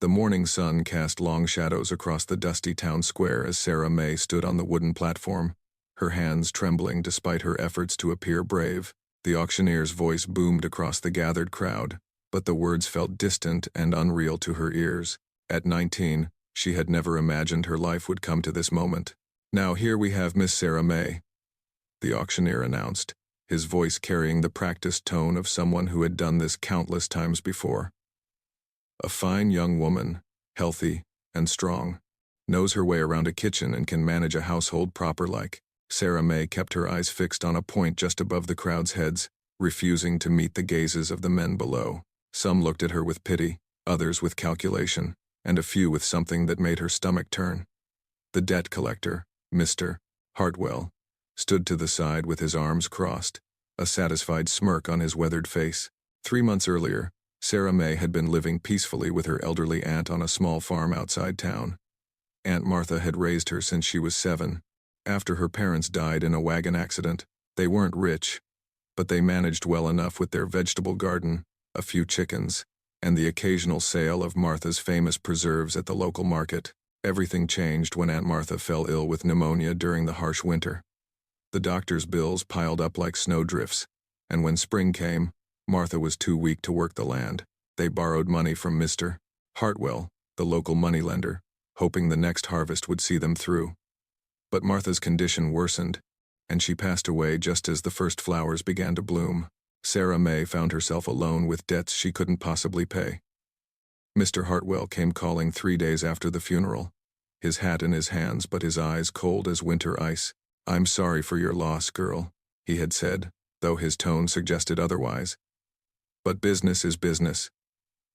The morning sun cast long shadows across the dusty town square as Sarah May stood on the wooden platform, her hands trembling despite her efforts to appear brave. The auctioneer's voice boomed across the gathered crowd, but the words felt distant and unreal to her ears. At 19, she had never imagined her life would come to this moment. "Now here we have Miss Sarah May," the auctioneer announced, his voice carrying the practiced tone of someone who had done this countless times before. "A fine young woman, healthy and strong, knows her way around a kitchen and can manage a household proper-like." Sarah May kept her eyes fixed on a point just above the crowd's heads, refusing to meet the gazes of the men below. Some looked at her with pity, others with calculation, and a few with something that made her stomach turn. The debt collector, Mr. Hartwell, stood to the side with his arms crossed, a satisfied smirk on his weathered face. 3 months earlier, Sarah May had been living peacefully with her elderly aunt on a small farm outside town. Aunt Martha had raised her since she was 7. After her parents died in a wagon accident, they weren't rich, but they managed well enough with their vegetable garden, a few chickens, and the occasional sale of Martha's famous preserves at the local market. Everything changed when Aunt Martha fell ill with pneumonia during the harsh winter. The doctor's bills piled up like snowdrifts, and when spring came, Martha was too weak to work the land. They borrowed money from Mr. Hartwell, the local moneylender, hoping the next harvest would see them through. But Martha's condition worsened, and she passed away just as the first flowers began to bloom. Sarah May found herself alone with debts she couldn't possibly pay. Mr. Hartwell came calling 3 days after the funeral, his hat in his hands but his eyes cold as winter ice. "I'm sorry for your loss, girl," he had said, though his tone suggested otherwise. "But business is business.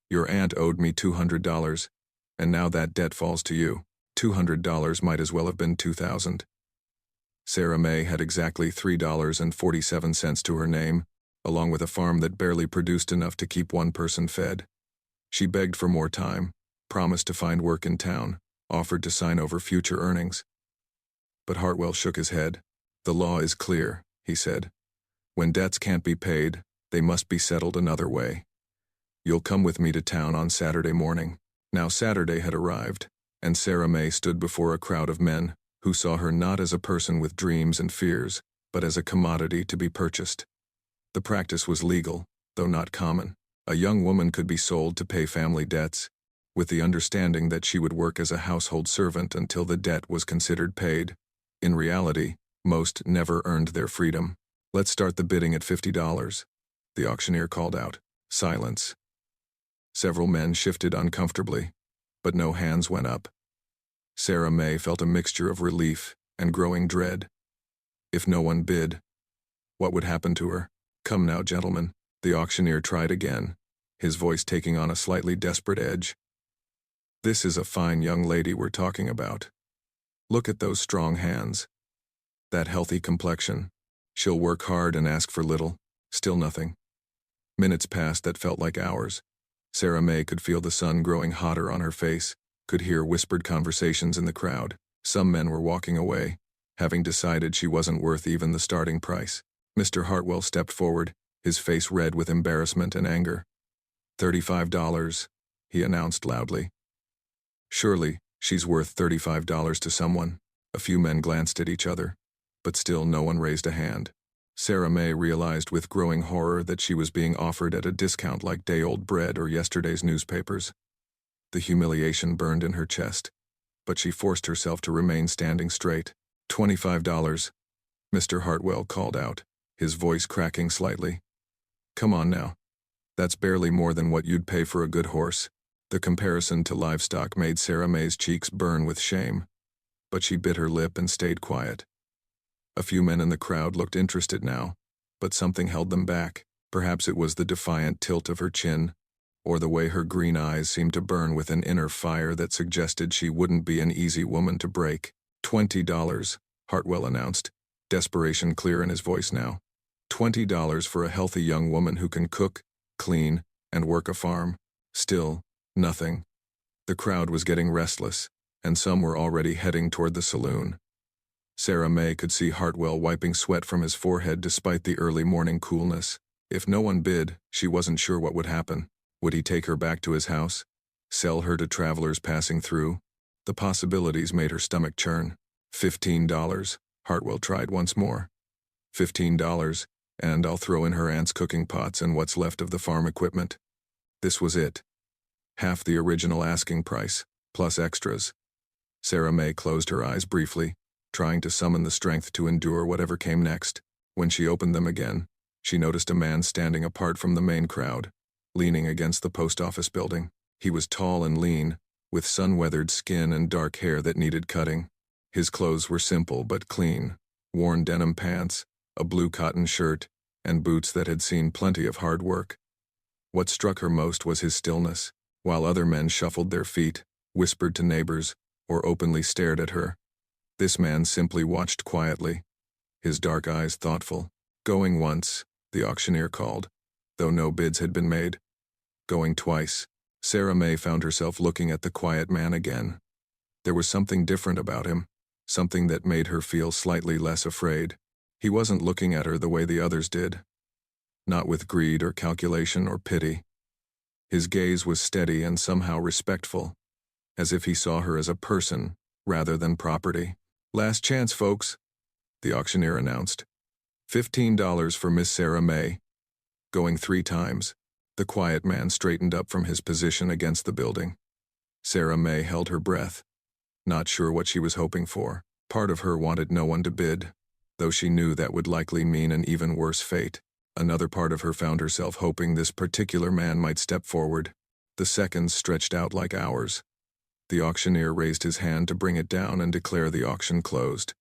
Your aunt owed me $200, and now that debt falls to you. $200 might as well have been $2,000. Sarah May had exactly $3.47 to her name, along with a farm that barely produced enough to keep one person fed. She begged for more time, promised to find work in town, offered to sign over future earnings. But Hartwell shook his head. "The law is clear," he said. "When debts can't be paid, they must be settled another way. You'll come with me to town on Saturday morning." Now Saturday had arrived, and Sarah May stood before a crowd of men who saw her not as a person with dreams and fears, but as a commodity to be purchased. The practice was legal, though not common. A young woman could be sold to pay family debts, with the understanding that she would work as a household servant until the debt was considered paid. In reality, most never earned their freedom. "Let's start the bidding at $50, the auctioneer called out. Silence. Several men shifted uncomfortably, but no hands went up. Sarah May felt a mixture of relief and growing dread. If no one bid, what would happen to her? "Come now, gentlemen," the auctioneer tried again, his voice taking on a slightly desperate edge. "This is a fine young lady we're talking about. Look at those strong hands. That healthy complexion. She'll work hard and ask for little. Still nothing." Minutes passed that felt like hours. Sarah May could feel the sun growing hotter on her face, could hear whispered conversations in the crowd. Some men were walking away, having decided she wasn't worth even the starting price. Mr. Hartwell stepped forward, his face red with embarrassment and anger. $35, he announced loudly. Surely, she's worth $35 to someone. A few men glanced at each other, but still no one raised a hand. Sarah May realized with growing horror that she was being offered at a discount like day-old bread or yesterday's newspapers. The humiliation burned in her chest, but she forced herself to remain standing straight. $25, Mr. Hartwell called out, his voice cracking slightly. "Come on now. That's barely more than what you'd pay for a good horse." The comparison to livestock made Sarah May's cheeks burn with shame, but she bit her lip and stayed quiet. A few men in the crowd looked interested now, but something held them back. Perhaps it was the defiant tilt of her chin, or the way her green eyes seemed to burn with an inner fire that suggested she wouldn't be an easy woman to break. $20, Hartwell announced, desperation clear in his voice now. $20 for a healthy young woman who can cook, clean, and work a farm. Still, nothing. The crowd was getting restless, and some were already heading toward the saloon. Sarah May could see Hartwell wiping sweat from his forehead despite the early morning coolness. If no one bid, she wasn't sure what would happen. Would he take her back to his house? Sell her to travelers passing through? The possibilities made her stomach churn. $15. Hartwell tried once more. $15, and I'll throw in her aunt's cooking pots and what's left of the farm equipment. This was it. Half the original asking price, plus extras. Sarah May closed her eyes briefly, trying to summon the strength to endure whatever came next. When she opened them again, she noticed a man standing apart from the main crowd, leaning against the post office building. He was tall and lean, with sun-weathered skin and dark hair that needed cutting. His clothes were simple but clean, worn denim pants, a blue cotton shirt, and boots that had seen plenty of hard work. What struck her most was his stillness. While other men shuffled their feet, whispered to neighbors, or openly stared at her, this man simply watched quietly, his dark eyes thoughtful. Going once, the auctioneer called, though no bids had been made. Going twice, Sarah May found herself looking at the quiet man again. There was something different about him, something that made her feel slightly less afraid. He wasn't looking at her the way the others did. Not with greed or calculation or pity. His gaze was steady and somehow respectful, as if he saw her as a person rather than property. "Last chance, folks," the auctioneer announced. $15 for Miss Sarah May. Going 3 times, the quiet man straightened up from his position against the building. Sarah May held her breath, not sure what she was hoping for. Part of her wanted no one to bid, though she knew that would likely mean an even worse fate. Another part of her found herself hoping this particular man might step forward. The seconds stretched out like hours. The auctioneer raised his hand to bring it down and declare the auction closed.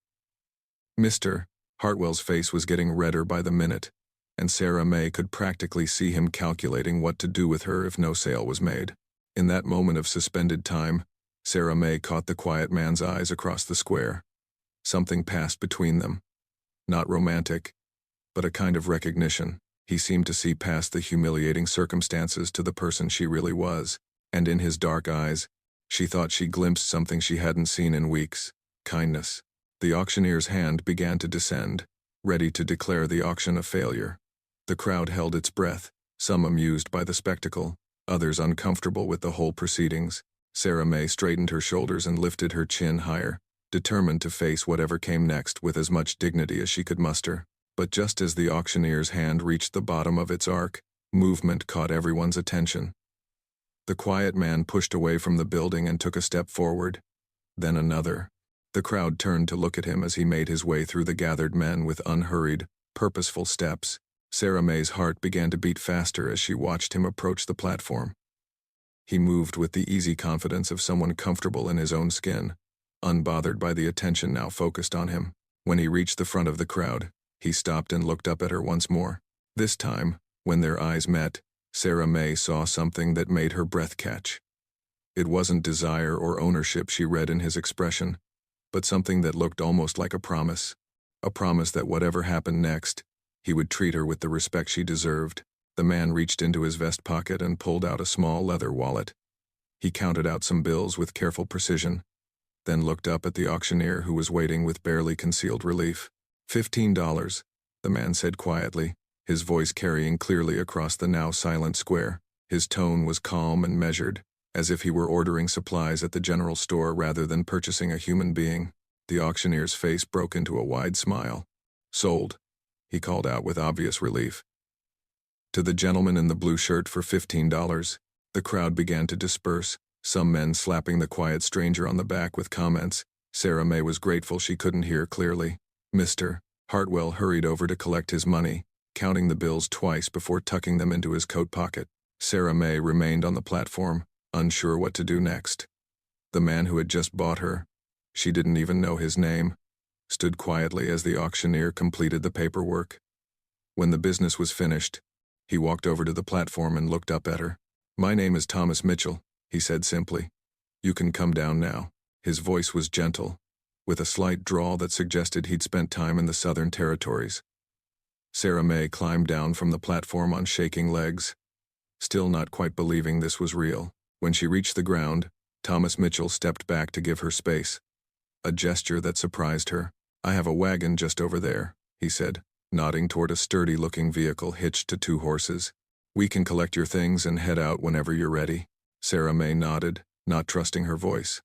Mr. Hartwell's face was getting redder by the minute, and Sarah May could practically see him calculating what to do with her if no sale was made. In that moment of suspended time, Sarah May caught the quiet man's eyes across the square. Something passed between them. Not romantic, but a kind of recognition. He seemed to see past the humiliating circumstances to the person she really was, and in his dark eyes, she thought she glimpsed something she hadn't seen in weeks: kindness. The auctioneer's hand began to descend, ready to declare the auction a failure. The crowd held its breath, some amused by the spectacle, others uncomfortable with the whole proceedings. Sarah May straightened her shoulders and lifted her chin higher, determined to face whatever came next with as much dignity as she could muster. But just as the auctioneer's hand reached the bottom of its arc, movement caught everyone's attention. The quiet man pushed away from the building and took a step forward, then another. The crowd turned to look at him as he made his way through the gathered men with unhurried, purposeful steps. Sarah May's heart began to beat faster as she watched him approach the platform. He moved with the easy confidence of someone comfortable in his own skin, unbothered by the attention now focused on him. When he reached the front of the crowd, he stopped and looked up at her once more. This time, when their eyes met, Sarah May saw something that made her breath catch. It wasn't desire or ownership she read in his expression, but something that looked almost like a promise that whatever happened next, he would treat her with the respect she deserved. The man reached into his vest pocket and pulled out a small leather wallet. He counted out some bills with careful precision, then looked up at the auctioneer who was waiting with barely concealed relief. $15, the man said quietly, his voice carrying clearly across the now silent square. His tone was calm and measured, as if he were ordering supplies at the general store rather than purchasing a human being. The auctioneer's face broke into a wide smile. "Sold," he called out with obvious relief. To the gentleman in the blue shirt for $15, the crowd began to disperse, some men slapping the quiet stranger on the back with comments. Sarah May was grateful she couldn't hear clearly. Mr. Hartwell hurried over to collect his money, counting the bills twice before tucking them into his coat pocket. Sarah May remained on the platform, unsure what to do next. The man who had just bought her, she didn't even know his name, stood quietly as the auctioneer completed the paperwork. When the business was finished, he walked over to the platform and looked up at her. "My name is Thomas Mitchell," he said simply. "You can come down now." His voice was gentle, with a slight drawl that suggested he'd spent time in the Southern Territories. Sarah May climbed down from the platform on shaking legs, still not quite believing this was real. When she reached the ground, Thomas Mitchell stepped back to give her space, a gesture that surprised her. "I have a wagon just over there," he said, nodding toward a sturdy-looking vehicle hitched to 2 horses. "We can collect your things and head out whenever you're ready." Sarah May nodded, not trusting her voice.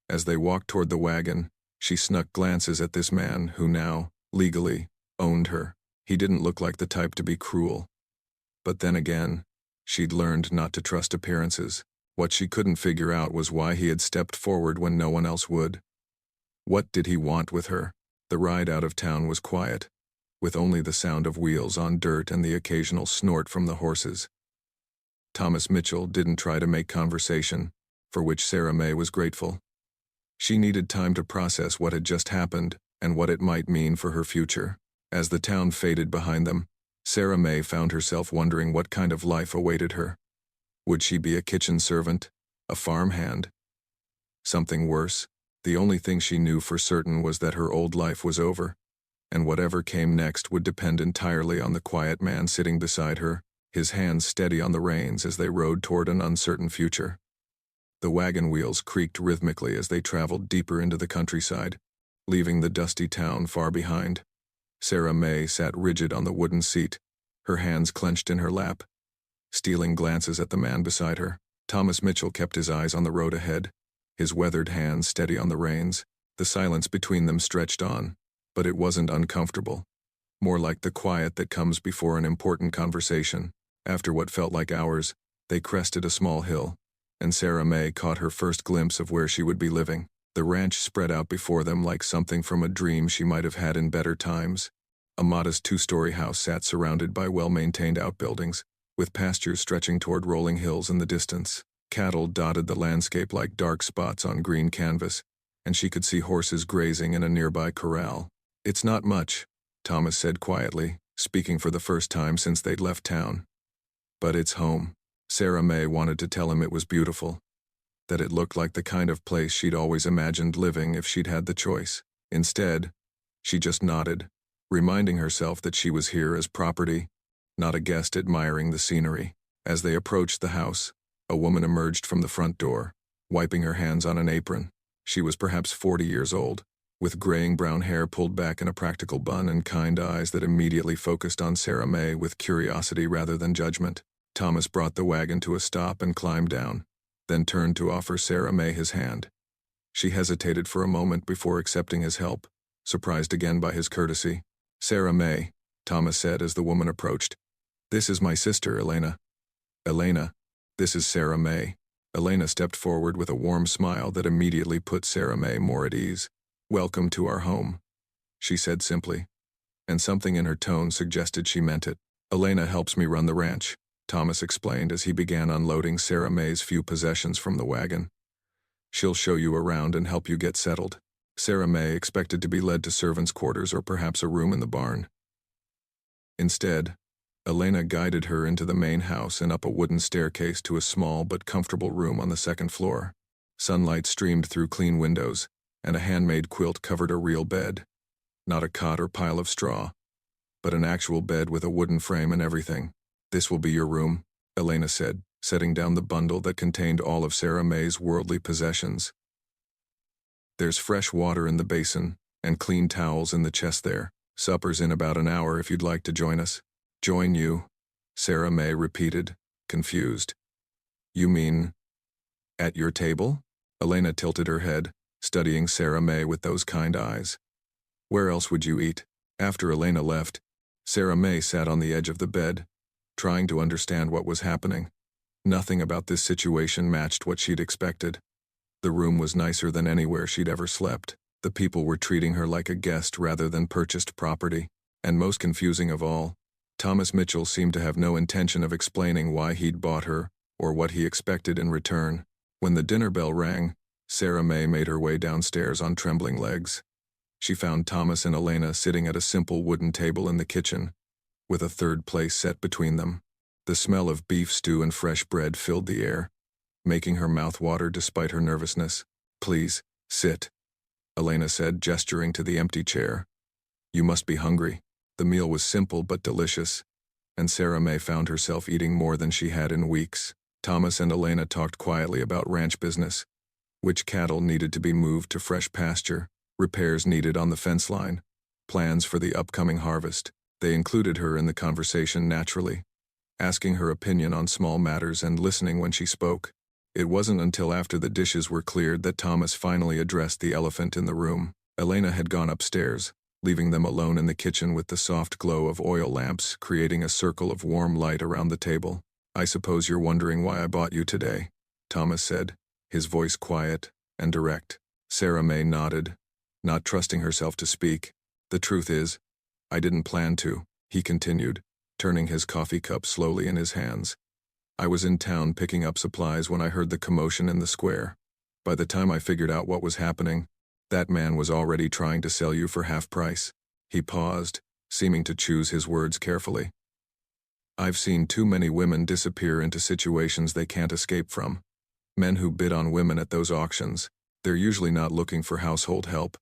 As they walked toward the wagon, she snuck glances at this man who now, legally, owned her. He didn't look like the type to be cruel. But then again, she'd learned not to trust appearances. What she couldn't figure out was why he had stepped forward when no one else would. What did he want with her? The ride out of town was quiet, with only the sound of wheels on dirt and the occasional snort from the horses. Thomas Mitchell didn't try to make conversation, for which Sarah May was grateful. She needed time to process what had just happened and what it might mean for her future. As the town faded behind them, Sarah May found herself wondering what kind of life awaited her. Would she be a kitchen servant? A farm hand? Something worse? The only thing she knew for certain was that her old life was over, and whatever came next would depend entirely on the quiet man sitting beside her, his hands steady on the reins as they rode toward an uncertain future. The wagon wheels creaked rhythmically as they traveled deeper into the countryside, leaving the dusty town far behind. Sarah May sat rigid on the wooden seat, her hands clenched in her lap, stealing glances at the man beside her. Thomas Mitchell kept his eyes on the road ahead, his weathered hands steady on the reins. The silence between them stretched on, but it wasn't uncomfortable. More like the quiet that comes before an important conversation. After what felt like hours, they crested a small hill, and Sarah May caught her first glimpse of where she would be living. The ranch spread out before them like something from a dream she might have had in better times. A modest two-story house sat surrounded by well-maintained outbuildings, with pastures stretching toward rolling hills in the distance. Cattle dotted the landscape like dark spots on green canvas, and she could see horses grazing in a nearby corral. "It's not much," Thomas said quietly, speaking for the first time since they'd left town. "But it's home." Sarah May wanted to tell him it was beautiful, that it looked like the kind of place she'd always imagined living if she'd had the choice. Instead, she just nodded, reminding herself that she was here as property, not a guest admiring the scenery. As they approached the house, a woman emerged from the front door, wiping her hands on an apron. She was perhaps 40 years old, with graying brown hair pulled back in a practical bun and kind eyes that immediately focused on Sarah May with curiosity rather than judgment. Thomas brought the wagon to a stop and climbed down, then turned to offer Sarah May his hand. She hesitated for a moment before accepting his help, surprised again by his courtesy. "Sarah May," Thomas said as the woman approached. "This is my sister, Elena." "Elena, this is Sarah May." Elena stepped forward with a warm smile that immediately put Sarah May more at ease. "Welcome to our home," she said simply, and something in her tone suggested she meant it. "Elena helps me run the ranch," Thomas explained as he began unloading Sarah May's few possessions from the wagon. "She'll show you around and help you get settled." Sarah May expected to be led to servants' quarters or perhaps a room in the barn. Instead, Elena guided her into the main house and up a wooden staircase to a small but comfortable room on the second floor. Sunlight streamed through clean windows, and a handmade quilt covered a real bed. Not a cot or pile of straw, but an actual bed with a wooden frame and everything. "This will be your room," Elena said, setting down the bundle that contained all of Sarah May's worldly possessions. "There's fresh water in the basin, and clean towels in the chest there. Supper's in about an hour if you'd like to join us." "Join you?" Sarah May repeated, confused. "You mean, at your table?" Elena tilted her head, studying Sarah May with those kind eyes. "Where else would you eat?" After Elena left, Sarah May sat on the edge of the bed, trying to understand what was happening. Nothing about this situation matched what she'd expected. The room was nicer than anywhere she'd ever slept. The people were treating her like a guest rather than purchased property. And most confusing of all, Thomas Mitchell seemed to have no intention of explaining why he'd bought her or what he expected in return. When the dinner bell rang, Sarah May made her way downstairs on trembling legs. She found Thomas and Elena sitting at a simple wooden table in the kitchen, with a third place set between them. The smell of beef stew and fresh bread filled the air, making her mouth water despite her nervousness. "Please, sit," Elena said, gesturing to the empty chair. "You must be hungry." The meal was simple but delicious, and Sarah May found herself eating more than she had in weeks. Thomas and Elena talked quietly about ranch business, which cattle needed to be moved to fresh pasture, repairs needed on the fence line, plans for the upcoming harvest. They included her in the conversation naturally, asking her opinion on small matters and listening when she spoke. It wasn't until after the dishes were cleared that Thomas finally addressed the elephant in the room. Elena had gone upstairs, leaving them alone in the kitchen with the soft glow of oil lamps creating a circle of warm light around the table. "I suppose you're wondering why I bought you today," Thomas said, his voice quiet and direct. Sarah May nodded, not trusting herself to speak. "The truth is, I didn't plan to," he continued, turning his coffee cup slowly in his hands. "I was in town picking up supplies when I heard the commotion in the square. By the time I figured out what was happening, that man was already trying to sell you for half price." He paused, seeming to choose his words carefully. "I've seen too many women disappear into situations they can't escape from. Men who bid on women at those auctions, they're usually not looking for household help.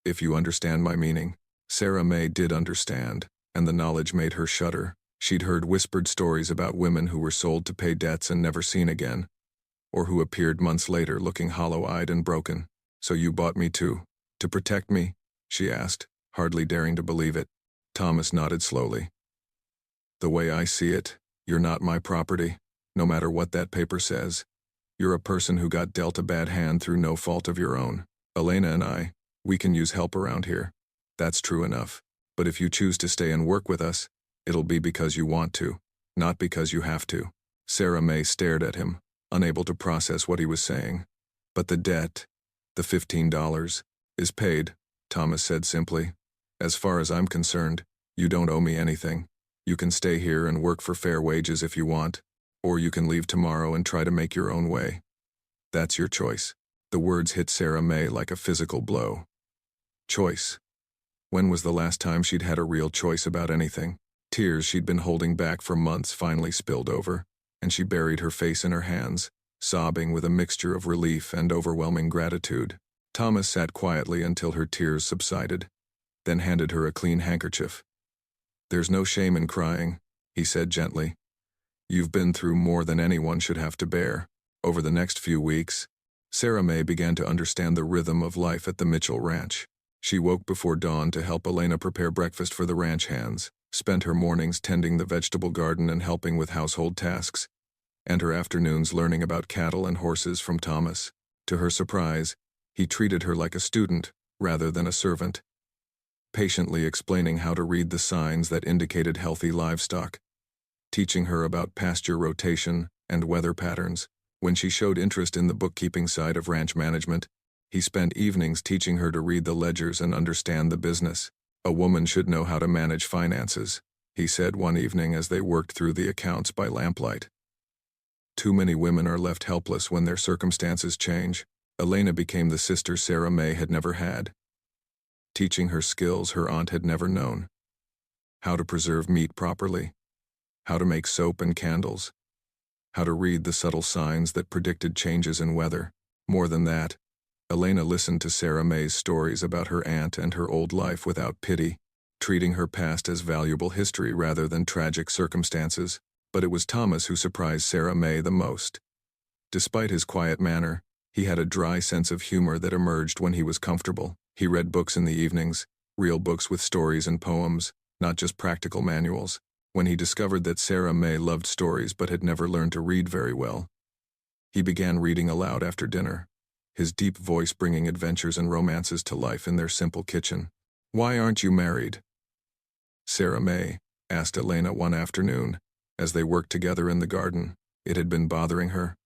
If you understand my meaning." Sarah May did understand, and the knowledge made her shudder. She'd heard whispered stories about women who were sold to pay debts and never seen again, or who appeared months later looking hollow-eyed and broken. "So you bought me too, to protect me?" she asked, hardly daring to believe it. Thomas nodded slowly. "The way I see it, you're not my property, no matter what that paper says. You're a person who got dealt a bad hand through no fault of your own. Elena and we can use help around here. That's true enough. But if you choose to stay and work with us, it'll be because you want to, not because you have to." Sarah May stared at him, unable to process what he was saying. "But the debt, the $15, is paid," Thomas said simply. "As far as I'm concerned, you don't owe me anything. You can stay here and work for fair wages if you want, or you can leave tomorrow and try to make your own way. That's your choice." The words hit Sarah May like a physical blow. Choice. When was the last time she'd had a real choice about anything? Tears she'd been holding back for months finally spilled over, and she buried her face in her hands, sobbing with a mixture of relief and overwhelming gratitude. Thomas sat quietly until her tears subsided, then handed her a clean handkerchief. "There's no shame in crying," he said gently. "You've been through more than anyone should have to bear." Over the next few weeks, Sarah May began to understand the rhythm of life at the Mitchell Ranch. She woke before dawn to help Elena prepare breakfast for the ranch hands, spent her mornings tending the vegetable garden and helping with household tasks, and her afternoons learning about cattle and horses from Thomas. To her surprise, he treated her like a student rather than a servant, patiently explaining how to read the signs that indicated healthy livestock, teaching her about pasture rotation and weather patterns. When she showed interest in the bookkeeping side of ranch management, he spent evenings teaching her to read the ledgers and understand the business. "A woman should know how to manage finances," he said one evening as they worked through the accounts by lamplight. "Too many women are left helpless when their circumstances change." Elena became the sister Sarah May had never had, teaching her skills her aunt had never known. How to preserve meat properly, how to make soap and candles, how to read the subtle signs that predicted changes in weather. More than that, Elena listened to Sarah May's stories about her aunt and her old life without pity, treating her past as valuable history rather than tragic circumstances. But it was Thomas who surprised Sarah May the most. Despite his quiet manner, he had a dry sense of humor that emerged when he was comfortable. He read books in the evenings, real books with stories and poems, not just practical manuals. When he discovered that Sarah May loved stories but had never learned to read very well, he began reading aloud after dinner, his deep voice bringing adventures and romances to life in their simple kitchen. "Why aren't you married?" Sarah May asked Elena one afternoon, as they worked together in the garden. It had been bothering her.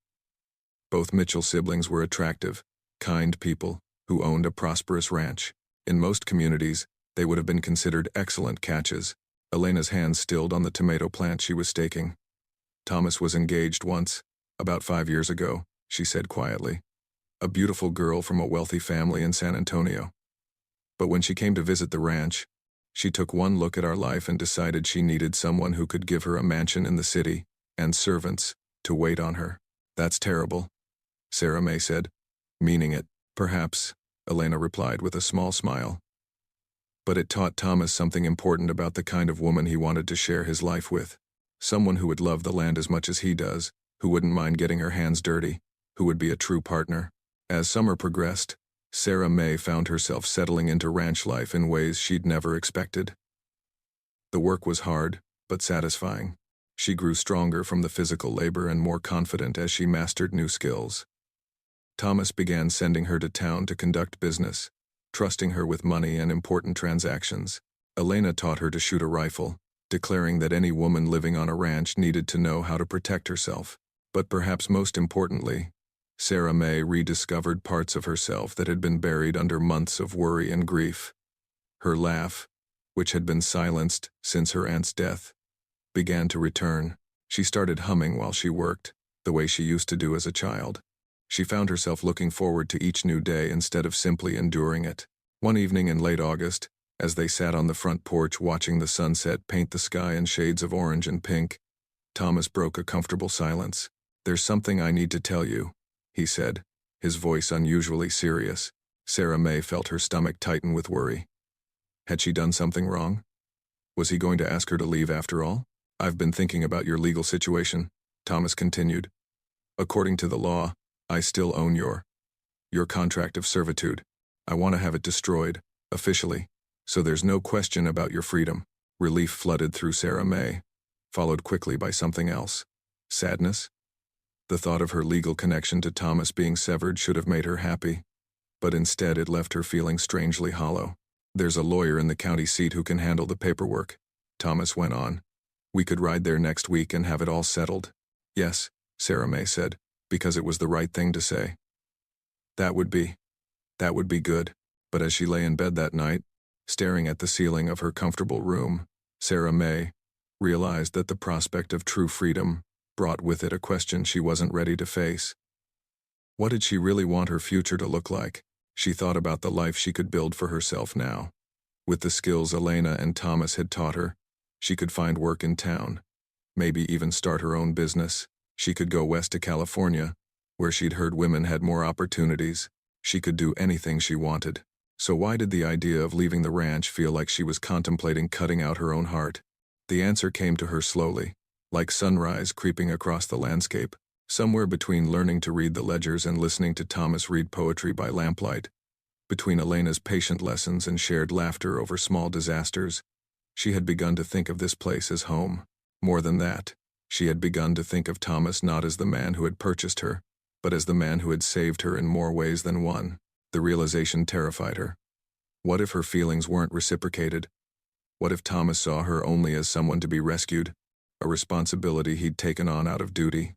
Both Mitchell siblings were attractive, kind people who owned a prosperous ranch. In most communities, they would have been considered excellent catches. Elena's hands stilled on the tomato plant she was staking. "Thomas was engaged once, about 5 years ago," she said quietly. "A beautiful girl from a wealthy family in San Antonio. But when she came to visit the ranch, she took one look at our life and decided she needed someone who could give her a mansion in the city and servants to wait on her." "That's terrible," Sarah May said, meaning it. "Perhaps," Elena replied with a small smile. "But it taught Thomas something important about the kind of woman he wanted to share his life with. Someone who would love the land as much as he does, who wouldn't mind getting her hands dirty, who would be a true partner." As summer progressed, Sarah May found herself settling into ranch life in ways she'd never expected. The work was hard, but satisfying. She grew stronger from the physical labor and more confident as she mastered new skills. Thomas began sending her to town to conduct business, trusting her with money and important transactions. Elena taught her to shoot a rifle, declaring that any woman living on a ranch needed to know how to protect herself. But perhaps most importantly, Sarah May rediscovered parts of herself that had been buried under months of worry and grief. Her laugh, which had been silenced since her aunt's death, began to return. She started humming while she worked, the way she used to do as a child. She found herself looking forward to each new day instead of simply enduring it. One evening in late August, as they sat on the front porch watching the sunset paint the sky in shades of orange and pink, Thomas broke a comfortable silence. "There's something I need to tell you," he said, his voice unusually serious. Sarah May felt her stomach tighten with worry. Had she done something wrong? Was he going to ask her to leave after all? "I've been thinking about your legal situation," Thomas continued. "According to the law, I still own your contract of servitude. I want to have it destroyed, officially, so there's no question about your freedom." Relief flooded through Sarah May, followed quickly by something else. Sadness? The thought of her legal connection to Thomas being severed should have made her happy, but instead it left her feeling strangely hollow. "There's a lawyer in the county seat who can handle the paperwork," Thomas went on. "We could ride there next week and have it all settled." "Yes," Sarah May said, because it was the right thing to say. That would be good." But as she lay in bed that night, staring at the ceiling of her comfortable room, Sarah May realized that the prospect of true freedom brought with it a question she wasn't ready to face. What did she really want her future to look like? She thought about the life she could build for herself now. With the skills Elena and Thomas had taught her, she could find work in town, maybe even start her own business. She could go west to California, where she'd heard women had more opportunities. She could do anything she wanted. So why did the idea of leaving the ranch feel like she was contemplating cutting out her own heart? The answer came to her slowly, like sunrise creeping across the landscape, somewhere between learning to read the ledgers and listening to Thomas read poetry by lamplight, between Elena's patient lessons and shared laughter over small disasters. She had begun to think of this place as home. More than that, she had begun to think of Thomas not as the man who had purchased her, but as the man who had saved her in more ways than one. The realization terrified her. What if her feelings weren't reciprocated? What if Thomas saw her only as someone to be rescued, a responsibility he'd taken on out of duty?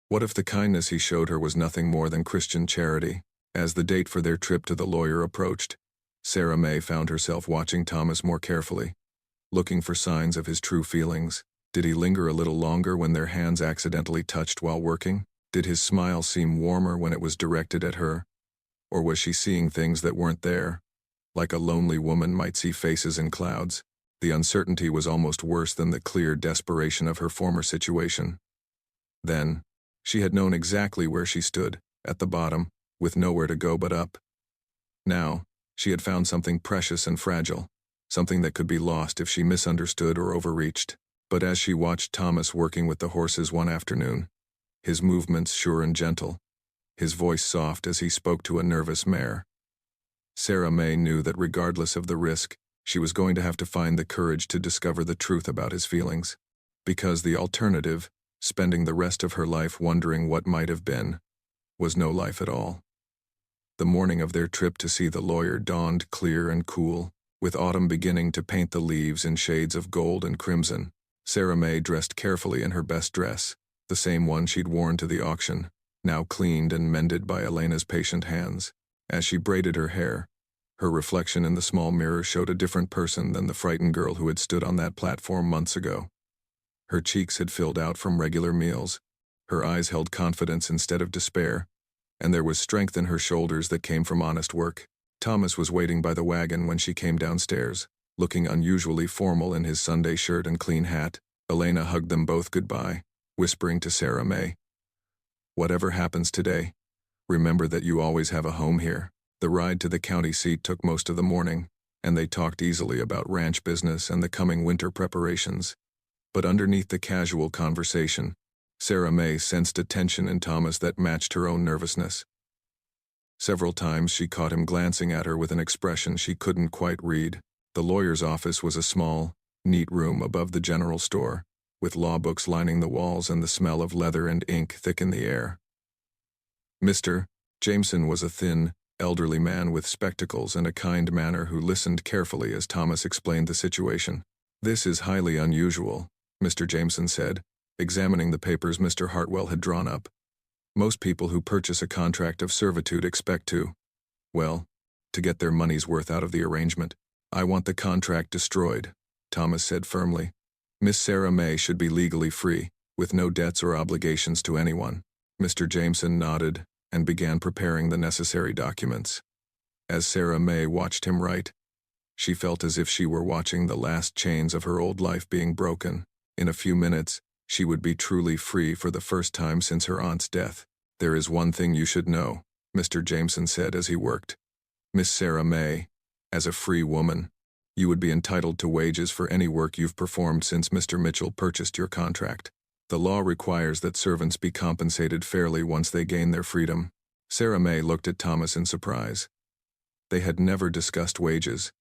What if the kindness he showed her was nothing more than Christian charity? As the date for their trip to the lawyer approached, Sarah May found herself watching Thomas more carefully, looking for signs of his true feelings. Did he linger a little longer when their hands accidentally touched while working? Did his smile seem warmer when it was directed at her? Or was she seeing things that weren't there, like a lonely woman might see faces in clouds? The uncertainty was almost worse than the clear desperation of her former situation. Then, she had known exactly where she stood, at the bottom, with nowhere to go but up. Now, she had found something precious and fragile, something that could be lost if she misunderstood or overreached. But as she watched Thomas working with the horses one afternoon, his movements sure and gentle, his voice soft as he spoke to a nervous mare, Sarah May knew that regardless of the risk, she was going to have to find the courage to discover the truth about his feelings. Because the alternative, spending the rest of her life wondering what might have been, was no life at all. The morning of their trip to see the lawyer dawned clear and cool, with autumn beginning to paint the leaves in shades of gold and crimson. Sarah May dressed carefully in her best dress, the same one she'd worn to the auction, now cleaned and mended by Elena's patient hands. As she braided her hair, her reflection in the small mirror showed a different person than the frightened girl who had stood on that platform months ago. Her cheeks had filled out from regular meals, her eyes held confidence instead of despair, and there was strength in her shoulders that came from honest work. Thomas was waiting by the wagon when she came downstairs, looking unusually formal in his Sunday shirt and clean hat. Elena hugged them both goodbye, whispering to Sarah May, "Whatever happens today, remember that you always have a home here." The ride to the county seat took most of the morning, and they talked easily about ranch business and the coming winter preparations. But underneath the casual conversation, Sarah May sensed a tension in Thomas that matched her own nervousness. Several times she caught him glancing at her with an expression she couldn't quite read. The lawyer's office was a small, neat room above the general store, with law books lining the walls and the smell of leather and ink thick in the air. Mr. Jameson was a thin, elderly man with spectacles and a kind manner who listened carefully as Thomas explained the situation. "This is highly unusual," Mr. Jameson said, examining the papers Mr. Hartwell had drawn up. "Most people who purchase a contract of servitude expect to get their money's worth out of the arrangement. I want the contract destroyed," Thomas said firmly. "Miss Sarah May should be legally free, with no debts or obligations to anyone." Mr. Jameson nodded and began preparing the necessary documents. As Sarah May watched him write, she felt as if she were watching the last chains of her old life being broken. In a few minutes, she would be truly free for the first time since her aunt's death. "There is one thing you should know," Mr. Jameson said as he worked. "Miss Sarah May, as a free woman, you would be entitled to wages for any work you've performed since Mr. Mitchell purchased your contract. The law requires that servants be compensated fairly once they gain their freedom." Sarah May looked at Thomas in surprise. They had never discussed wages.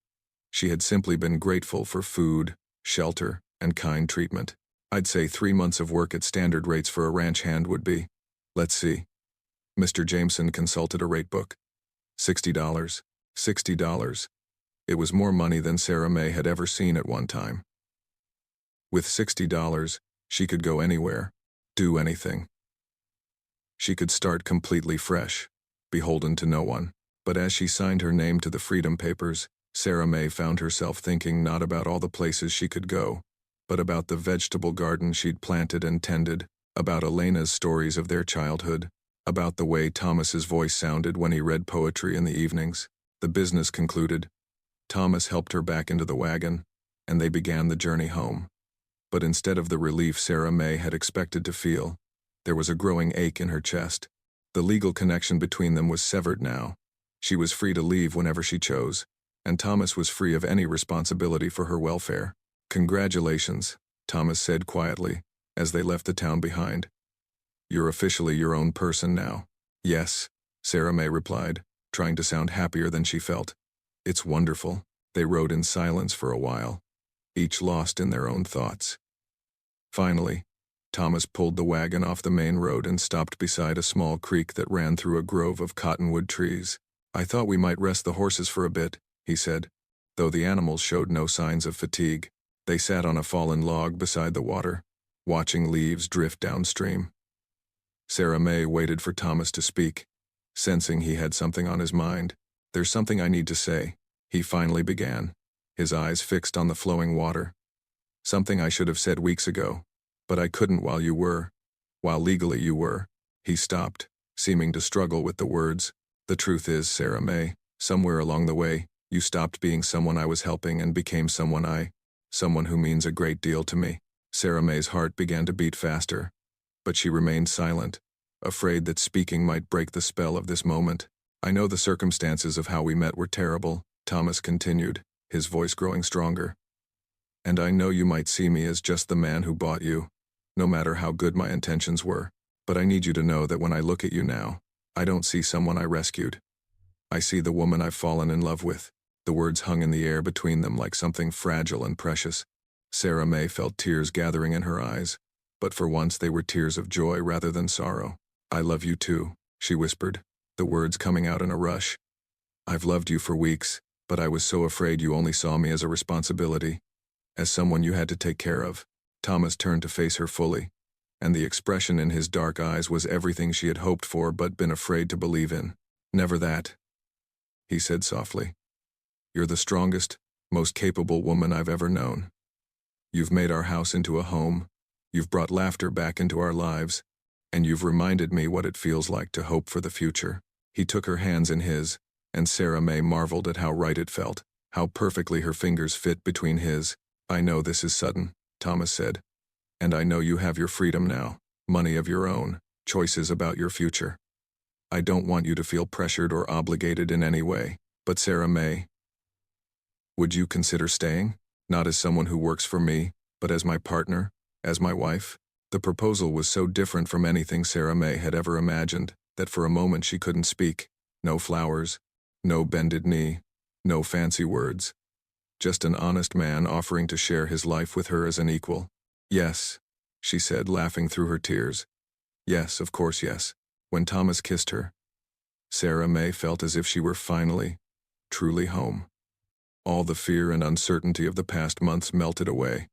She had simply been grateful for food, shelter, and kind treatment. "I'd say 3 months of work at standard rates for a ranch hand would be. Let's see." Mr. Jameson consulted a rate book. $60. $60. It was more money than Sarah May had ever seen at one time. With $60, she could go anywhere, do anything. She could start completely fresh, beholden to no one. But as she signed her name to the Freedom Papers, Sarah May found herself thinking not about all the places she could go, but about the vegetable garden she'd planted and tended, about Elena's stories of their childhood, about the way Thomas's voice sounded when he read poetry in the evenings. The business concluded. Thomas helped her back into the wagon, and they began the journey home. But instead of the relief Sarah May had expected to feel, there was a growing ache in her chest. The legal connection between them was severed now. She was free to leave whenever she chose, and Thomas was free of any responsibility for her welfare. "Congratulations," Thomas said quietly, as they left the town behind. "You're officially your own person now." "Yes," Sarah May replied, trying to sound happier than she felt. "It's wonderful." They rode in silence for a while, each lost in their own thoughts. Finally, Thomas pulled the wagon off the main road and stopped beside a small creek that ran through a grove of cottonwood trees. "I thought we might rest the horses for a bit," he said, though the animals showed no signs of fatigue. They sat on a fallen log beside the water, watching leaves drift downstream. Sarah May waited for Thomas to speak, sensing he had something on his mind. "There's something I need to say," he finally began, his eyes fixed on the flowing water. "Something I should have said weeks ago, but I couldn't while legally you were." He stopped, seeming to struggle with the words. "The truth is, Sarah May, somewhere along the way, you stopped being someone I was helping and became someone who means a great deal to me." Sarah May's heart began to beat faster, but she remained silent, afraid that speaking might break the spell of this moment. "I know the circumstances of how we met were terrible," Thomas continued, his voice growing stronger. "And I know you might see me as just the man who bought you, no matter how good my intentions were. But I need you to know that when I look at you now, I don't see someone I rescued. I see the woman I've fallen in love with." The words hung in the air between them like something fragile and precious. Sarah May felt tears gathering in her eyes, but for once they were tears of joy rather than sorrow. "I love you too," she whispered, the words coming out in a rush. "I've loved you for weeks, but I was so afraid you only saw me as a responsibility, as someone you had to take care of." Thomas turned to face her fully, and the expression in his dark eyes was everything she had hoped for but been afraid to believe in. "Never that," he said softly. "You're the strongest, most capable woman I've ever known. You've made our house into a home, you've brought laughter back into our lives, and you've reminded me what it feels like to hope for the future." He took her hands in his, and Sarah May marveled at how right it felt, how perfectly her fingers fit between his. "I know this is sudden," Thomas said, "and I know you have your freedom now, money of your own, choices about your future. I don't want you to feel pressured or obligated in any way, but Sarah May, would you consider staying? Not as someone who works for me, but as my partner, as my wife?" The proposal was so different from anything Sarah May had ever imagined that for a moment she couldn't speak. No flowers, no bended knee, no fancy words. Just an honest man offering to share his life with her as an equal. "Yes," she said, laughing through her tears. Yes, of course, yes. When Thomas kissed her, Sarah May felt as if she were finally, truly home. All the fear and uncertainty of the past months melted away,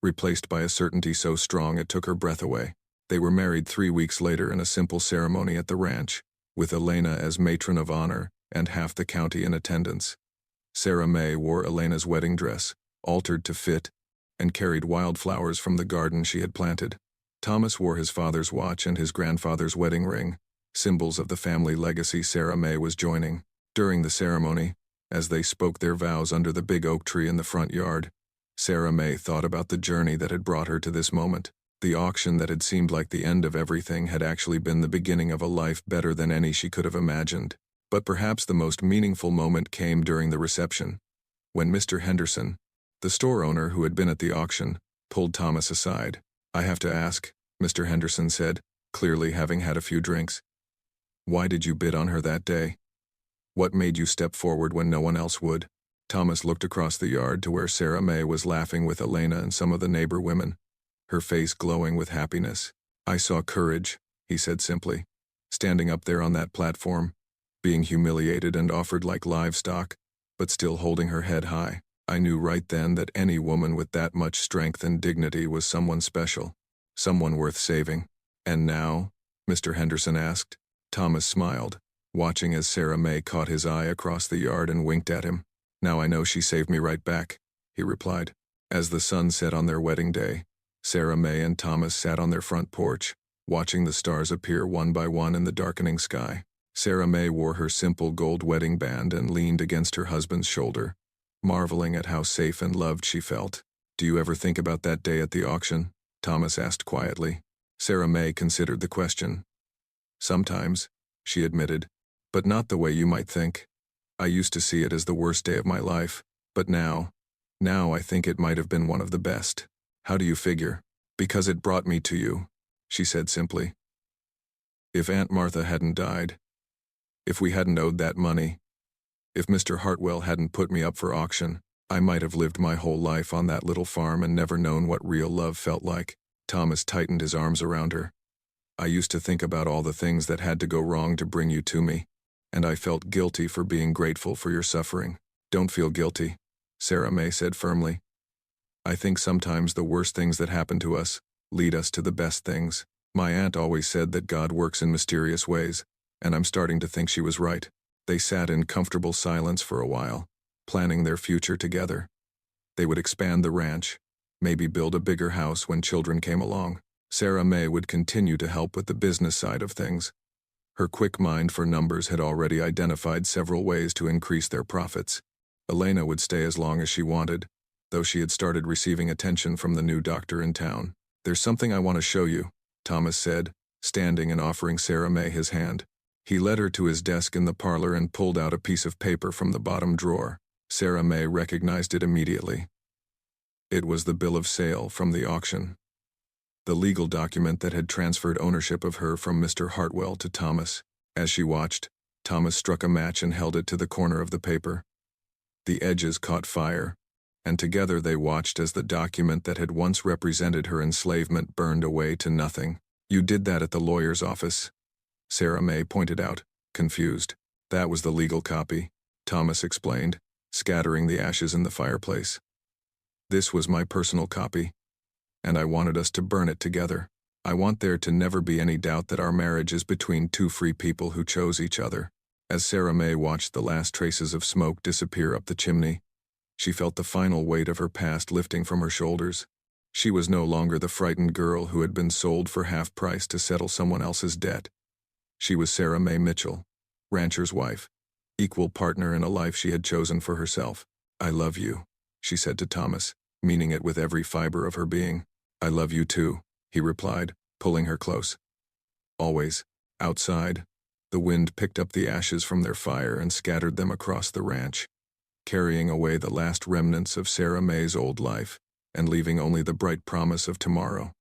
replaced by a certainty so strong it took her breath away. They were married 3 weeks later in a simple ceremony at the ranch, with Elena as matron of honor and half the county in attendance. Sarah May wore Elena's wedding dress, altered to fit, and carried wildflowers from the garden she had planted. Thomas wore his father's watch and his grandfather's wedding ring, symbols of the family legacy Sarah May was joining. During the ceremony, as they spoke their vows under the big oak tree in the front yard, Sarah May thought about the journey that had brought her to this moment. The auction that had seemed like the end of everything had actually been the beginning of a life better than any she could have imagined. But perhaps the most meaningful moment came during the reception, when Mr. Henderson, the store owner who had been at the auction, pulled Thomas aside. I have to ask, Mr. Henderson said, clearly having had a few drinks. Why did you bid on her that day? What made you step forward when no one else would? Thomas looked across the yard to where Sarah May was laughing with Elena and some of the neighbor women, her face glowing with happiness. I saw courage, he said simply, standing up there on that platform, being humiliated and offered like livestock, but still holding her head high. I knew right then that any woman with that much strength and dignity was someone special, someone worth saving. And now? Mr. Henderson asked. Thomas smiled, watching as Sarah May caught his eye across the yard and winked at him. Now I know she saved me right back, he replied. As the sun set on their wedding day, Sarah May and Thomas sat on their front porch, watching the stars appear one by one in the darkening sky. Sarah May wore her simple gold wedding band and leaned against her husband's shoulder, marveling at how safe and loved she felt. Do you ever think about that day at the auction? Thomas asked quietly. Sarah May considered the question. Sometimes, she admitted, but not the way you might think. I used to see it as the worst day of my life, but now I think it might have been one of the best. How do you figure? Because it brought me to you, she said simply. If Aunt Martha hadn't died, if we hadn't owed that money, if Mr. Hartwell hadn't put me up for auction, I might have lived my whole life on that little farm and never known what real love felt like. Thomas tightened his arms around her. I used to think about all the things that had to go wrong to bring you to me, and I felt guilty for being grateful for your suffering. Don't feel guilty, Sarah May said firmly. I think sometimes the worst things that happen to us lead us to the best things. My aunt always said that God works in mysterious ways, and I'm starting to think she was right. They sat in comfortable silence for a while, planning their future together. They would expand the ranch, maybe build a bigger house when children came along. Sarah May would continue to help with the business side of things. Her quick mind for numbers had already identified several ways to increase their profits. Elena would stay as long as she wanted, though she had started receiving attention from the new doctor in town. There's something I want to show you, Thomas said, standing and offering Sarah May his hand. He led her to his desk in the parlor and pulled out a piece of paper from the bottom drawer. Sarah May recognized it immediately. It was the bill of sale from the auction, the legal document that had transferred ownership of her from Mr. Hartwell to Thomas. As she watched, Thomas struck a match and held it to the corner of the paper. The edges caught fire, and together they watched as the document that had once represented her enslavement burned away to nothing. You did that at the lawyer's office, Sarah May pointed out, confused. That was the legal copy, Thomas explained, scattering the ashes in the fireplace. This was my personal copy, and I wanted us to burn it together. I want there to never be any doubt that our marriage is between two free people who chose each other. As Sarah May watched the last traces of smoke disappear up the chimney, she felt the final weight of her past lifting from her shoulders. She was no longer the frightened girl who had been sold for half price to settle someone else's debt. She was Sarah May Mitchell, rancher's wife, equal partner in a life she had chosen for herself. I love you, she said to Thomas, meaning it with every fiber of her being. I love you too, he replied, pulling her close. Always, outside, the wind picked up the ashes from their fire and scattered them across the ranch, carrying away the last remnants of Sarah May's old life and leaving only the bright promise of tomorrow.